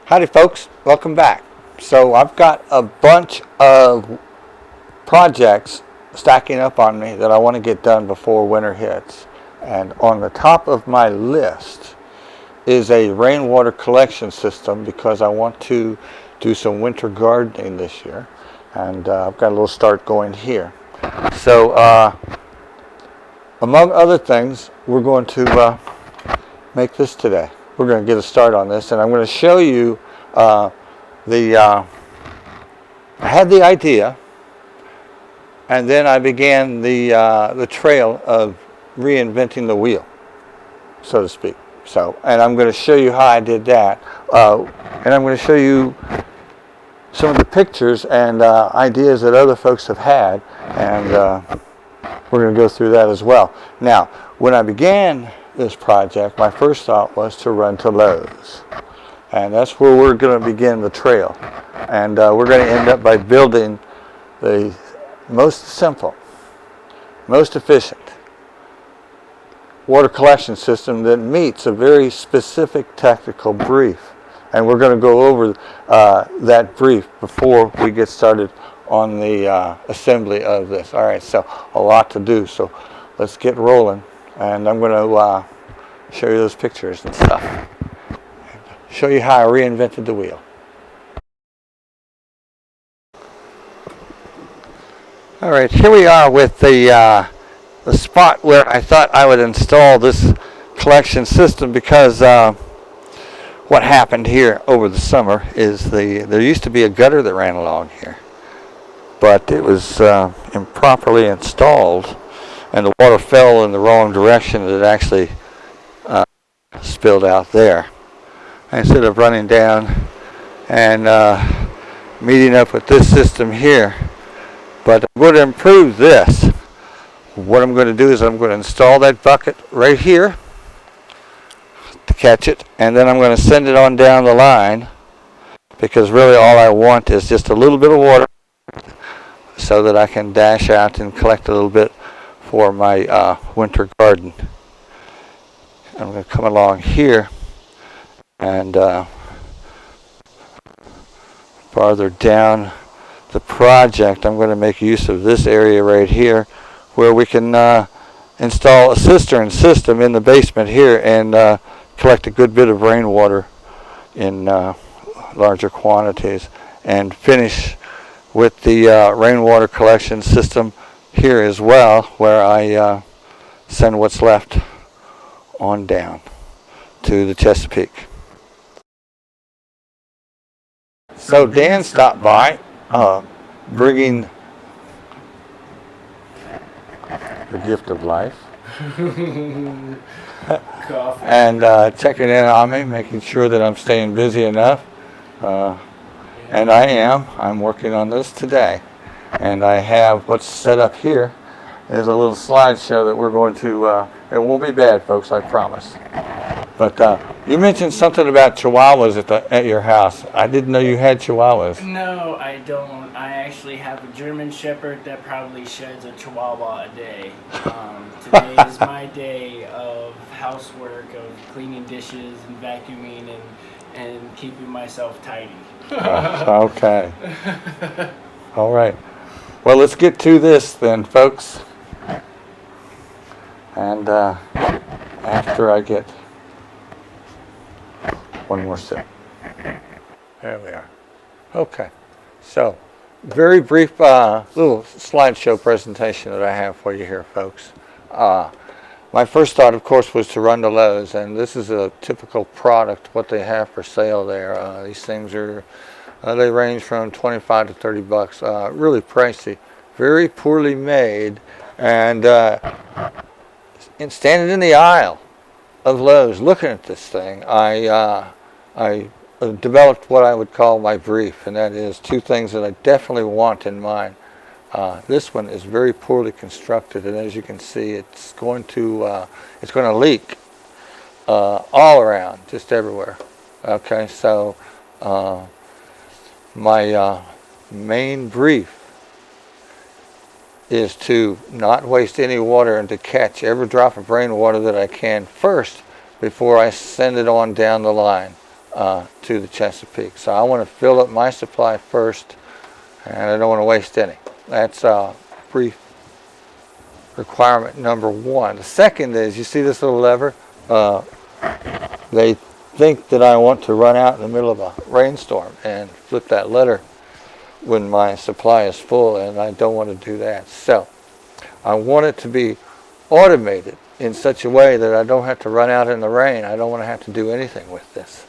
Howdy folks, welcome back. So I've got a bunch of projects stacking up on me that I want to get done before winter hits. And on the top of my list is a rainwater collection system because I want to do some winter gardening this year. And I've got a little start going here. So among other things, we're going to make this today. We're going to get a start on this, and I'm going to show you I had the idea, and then I began the trail of reinventing the wheel, so to speak. So, and I'm going to show you how I did that, and I'm going to show you some of the pictures and ideas that other folks have had, and we're going to go through that as well. Now, when I began this project, my first thought was to run to Lowe's. And that's where we're going to begin the trail. And we're going to end up by building the most simple, most efficient water collection system that meets a very specific technical brief. And we're going to go over that brief before we get started on the assembly of this. All right, so a lot to do. So let's get rolling. And I'm going to show you those pictures and stuff. Show you how I reinvented the wheel. All right, here we are with the spot where I thought I would install this collection system because what happened here over the summer is there used to be a gutter that ran along here, but it was improperly installed, and the water fell in the wrong direction, and it actually spilled out there. Instead of running down and meeting up with this system here, but I'm going to improve this. What I'm going to do is I'm going to install that bucket right here to catch it, and then I'm going to send it on down the line, because really all I want is just a little bit of water so that I can dash out and collect a little bit for my winter garden. I'm going to come along here and farther down the project, I'm going to make use of this area right here where we can install a cistern system in the basement here and collect a good bit of rainwater in larger quantities, and finish with the rainwater collection system here as well, where I send what's left on down to the Chesapeake. So Dan stopped by, bringing the gift of life and checking in on me, making sure that I'm staying busy enough. And I am. I'm working on this today. And I have what's set up here is a little slideshow that we're going to, it won't be bad, folks, I promise. But you mentioned something about chihuahuas at your house. I didn't know you had chihuahuas. No, I don't. I actually have a German Shepherd that probably sheds a chihuahua a day. Today is my day of housework, of cleaning dishes and vacuuming and keeping myself tidy. Okay. All right. Well, let's get to this then, folks. And after I get one more sip. There we are. Okay. So, very brief little slideshow presentation that I have for you here, folks. My first thought, of course, was to run to Lowe's, and this is a typical product, what they have for sale there. These things are, they range from 25 to 30 bucks, really pricey, very poorly made, and standing in the aisle of Lowe's looking at this thing, I developed what I would call my brief, and that is two things that I definitely want in mind. This one is very poorly constructed, and as you can see, it's going to leak all around, just everywhere. Okay, so my main brief is to not waste any water and to catch every drop of rainwater that I can first before I send it on down the line. to the Chesapeake. So I want to fill up my supply first, and I don't want to waste any. That's brief requirement number one. The second is, you see this little lever? They think that I want to run out in the middle of a rainstorm and flip that lever when my supply is full, and I don't want to do that. So I want it to be automated in such a way that I don't have to run out in the rain. I don't want to have to do anything with this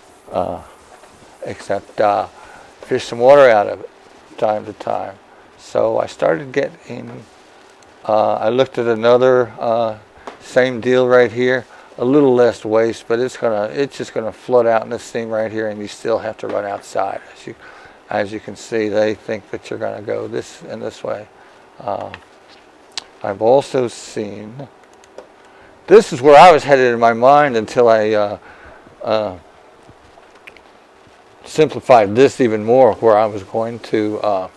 except fish some water out of it time to time. So I started getting, I looked at another same deal right here, a little less waste, but it's just gonna flood out in this seam right here, and you still have to run outside. As you can see, they think that you're gonna go this and this way. I've also seen, this is where I was headed in my mind until I simplified this even more, where I was going to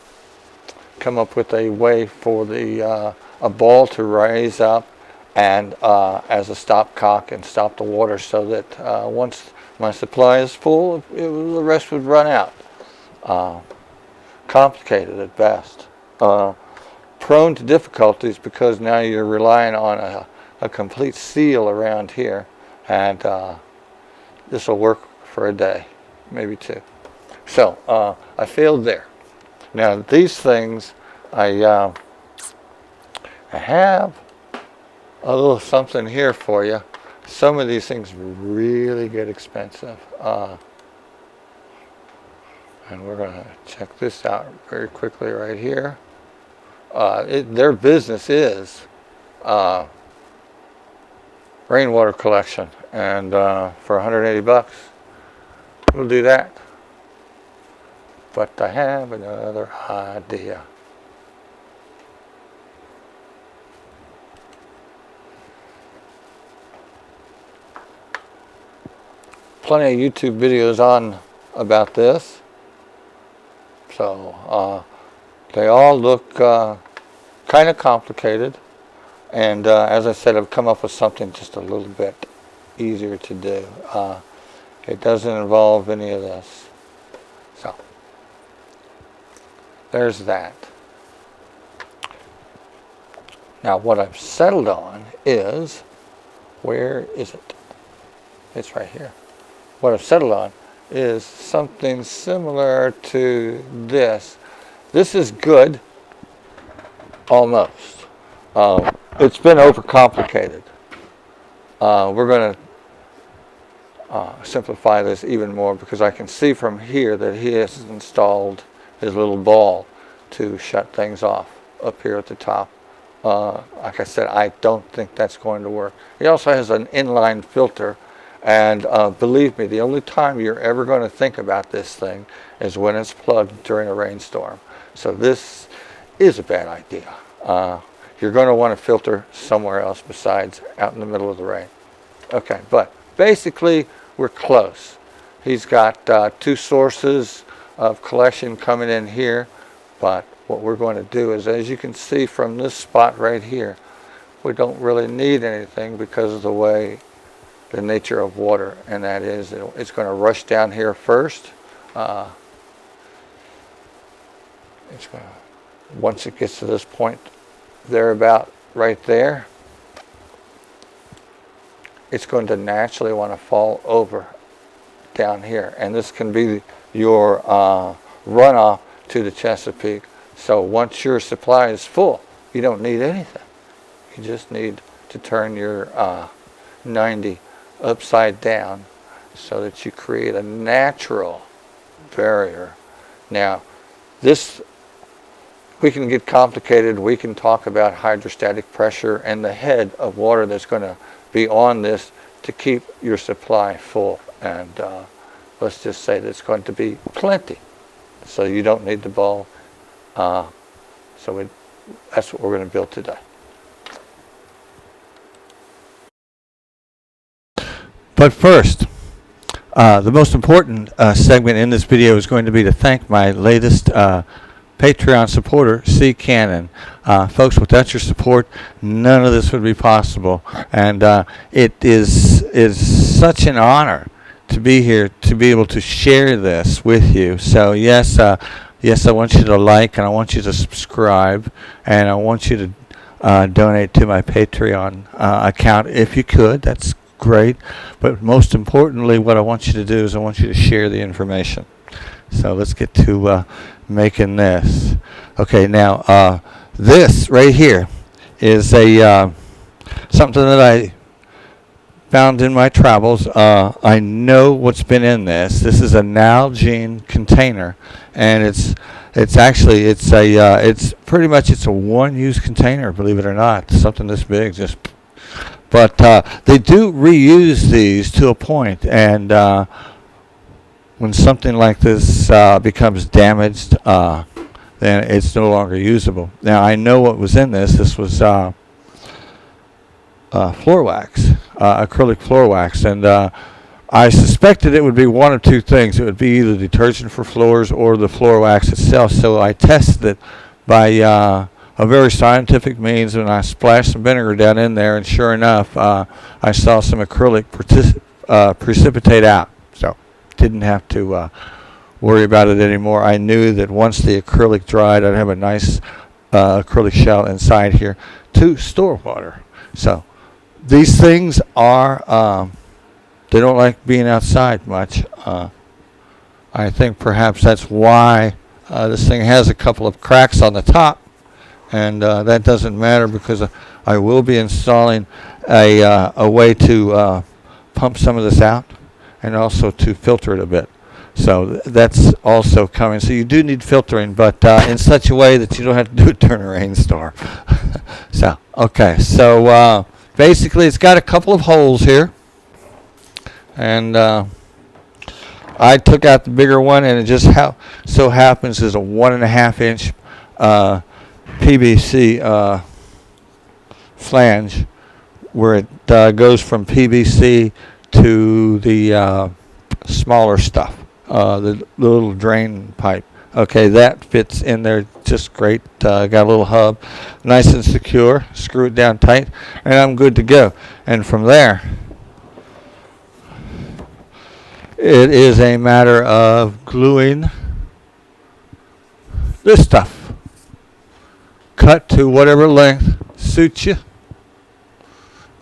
come up with a way for the a ball to raise up and as a stopcock and stop the water, so that once my supply is full, the rest would run out. Complicated at best. Prone to difficulties because now you're relying on a complete seal around here, and this will work for a day, maybe two. So I failed there. Now these things, I have a little something here for you. Some of these things really get expensive. And we're going to check this out very quickly right here. Their business is rainwater collection, and for 180 bucks, we'll do that. But I have another idea. Plenty of YouTube videos on about this. So they all look kind of complicated, and as I said, I've come up with something just a little bit easier to do. It doesn't involve any of this. So there's that. Now what I've settled on is, where is it? It's right here. What I've settled on is something similar to this. This is good, almost. It's been overcomplicated. We're going to simplify this even more, because I can see from here that he has installed his little ball to shut things off up here at the top. Like I said, I don't think that's going to work. He also has an inline filter. And believe me, the only time you're ever going to think about this thing is when it's plugged during a rainstorm. So this is a bad idea. You're going to want to filter somewhere else besides out in the middle of the rain. Okay, but basically we're close. He's got two sources of collection coming in here, but what we're going to do is, as you can see from this spot right here, we don't really need anything because of the way the nature of water, and that is it's going to rush down here first. Once it gets to this point, there about right there, it's going to naturally want to fall over down here, and this can be your runoff to the Chesapeake. So once your supply is full, you don't need anything. You just need to turn your 90 upside down so that you create a natural barrier. Now this, we can get complicated. We can talk about hydrostatic pressure and the head of water that's going to be on this to keep your supply full, and let's just say that it's going to be plenty, so you don't need the ball. That's what we're going to build today. But first, the most important segment in this video is going to be to thank my latest Patreon supporter, C. Cannon. Folks, without your support, none of this would be possible. And it is such an honor to be here to be able to share this with you. So yes, yes, I want you to like and I want you to subscribe and I want you to donate to my Patreon account if you could. That's great. But most importantly, what I want you to do is I want you to share the information. So let's get to making this. Okay, now this right here is a something that I found in my travels. I know what's been in this. This is a Nalgene container, and it's actually it's pretty much it's a one-use container. Believe it or not, something this big just. But they do reuse these to a point, and when something like this becomes damaged, then it's no longer usable. Now I know what was in this. This was floor wax, acrylic floor wax, and I suspected it would be one of two things. It would be either detergent for floors or the floor wax itself. So I tested it by a very scientific means, and I splashed some vinegar down in there, and sure enough, I saw some acrylic precipitate out. So didn't have to worry about it anymore. I knew that once the acrylic dried, I'd have a nice acrylic shell inside here to store water. So these things are, they don't like being outside much. I think perhaps that's why this thing has a couple of cracks on the top, and that doesn't matter because I will be installing a way to pump some of this out and also to filter it a bit. So that's also coming. So you do need filtering, but in such a way that you don't have to do it during a rainstorm. So, okay. So basically it's got a couple of holes here. And I took out the bigger one, and it just so happens is a 1.5 inch PVC flange where it goes from PVC to the smaller stuff, the little drain pipe. Okay, that fits in there just great. Got a little hub, nice and secure. Screw it down tight, and I'm good to go. And from there, it is a matter of gluing this stuff. Cut to whatever length suits you.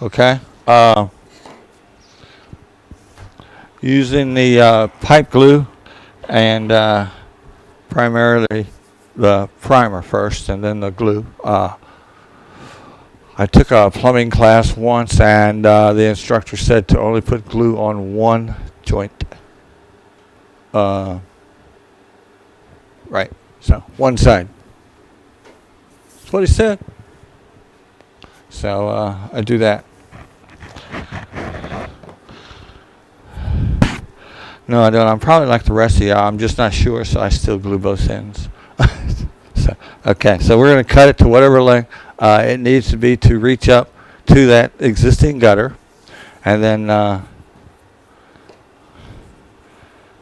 Okay. Using the pipe glue and primarily the primer first and then the glue. I took a plumbing class once, and the instructor said to only put glue on one joint. Right, so one side. That's what he said. So I do that. No, I don't. I'm probably like the rest of y'all. I'm just not sure, so I still glue both ends. So, okay, so we're going to cut it to whatever length it needs to be to reach up to that existing gutter. And then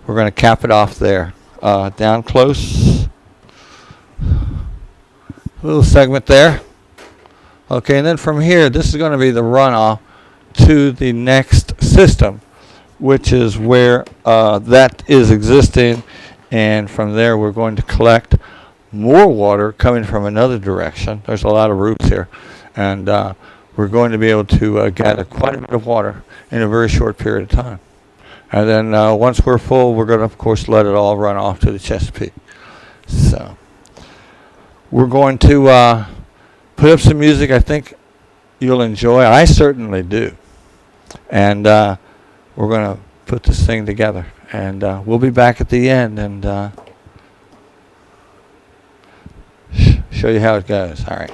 we're going to cap it off there. Down close. Little segment there. Okay, and then from here, this is going to be the runoff to the next system, which is where that is existing. And from there, we're going to collect more water coming from another direction. There's a lot of roots here. And we're going to be able to gather quite a bit of water in a very short period of time. And then once we're full, we're going to, of course, let it all run off to the Chesapeake. So we're going to put up some music I think you'll enjoy. I certainly do. And we're going to put this thing together. And we'll be back at the end and show you how it goes. All right.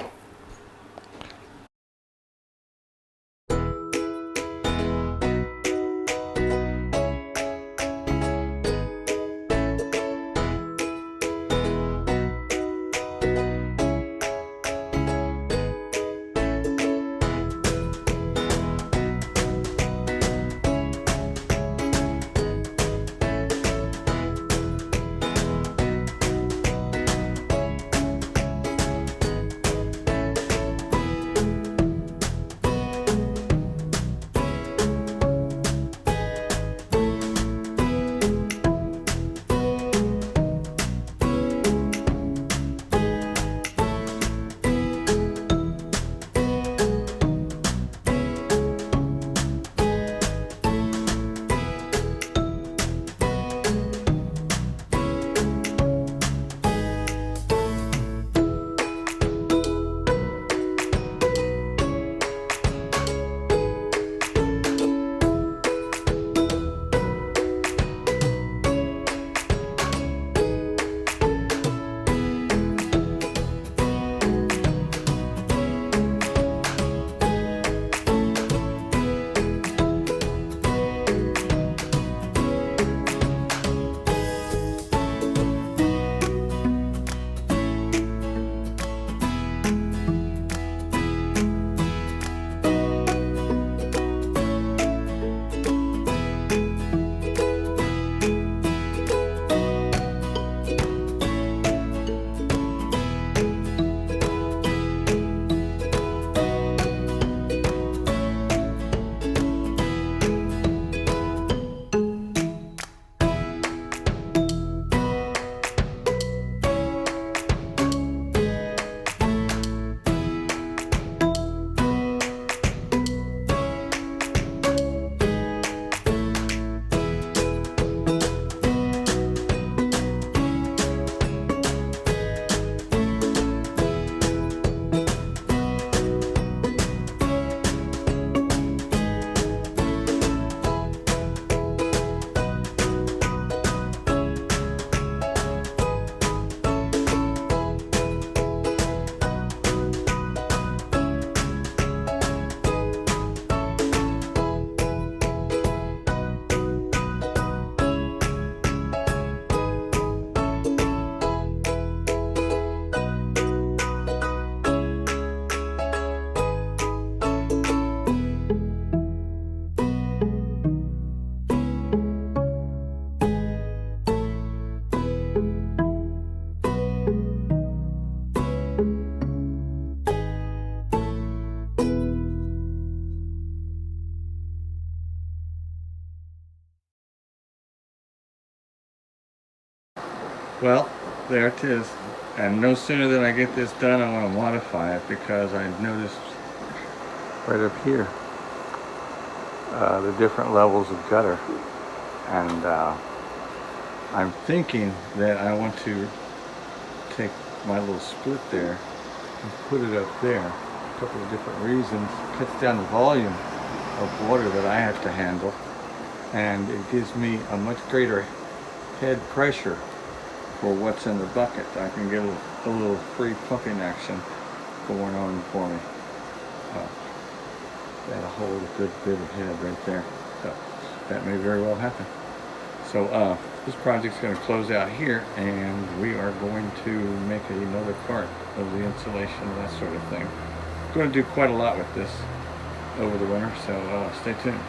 Well, there it is. And no sooner than I get this done, I want to modify it because I noticed right up here the different levels of gutter. And I'm thinking that I want to take my little split there and put it up there. A couple of different reasons. It cuts down the volume of water that I have to handle, and it gives me a much greater head pressure for what's in the bucket. I can get a little free pumping action going on for me. That'll hold a good bit of head right there. So that may very well happen. So this project's going to close out here, and we are going to make another part of the insulation and that sort of thing. I'm going to do quite a lot with this over the winter, so stay tuned.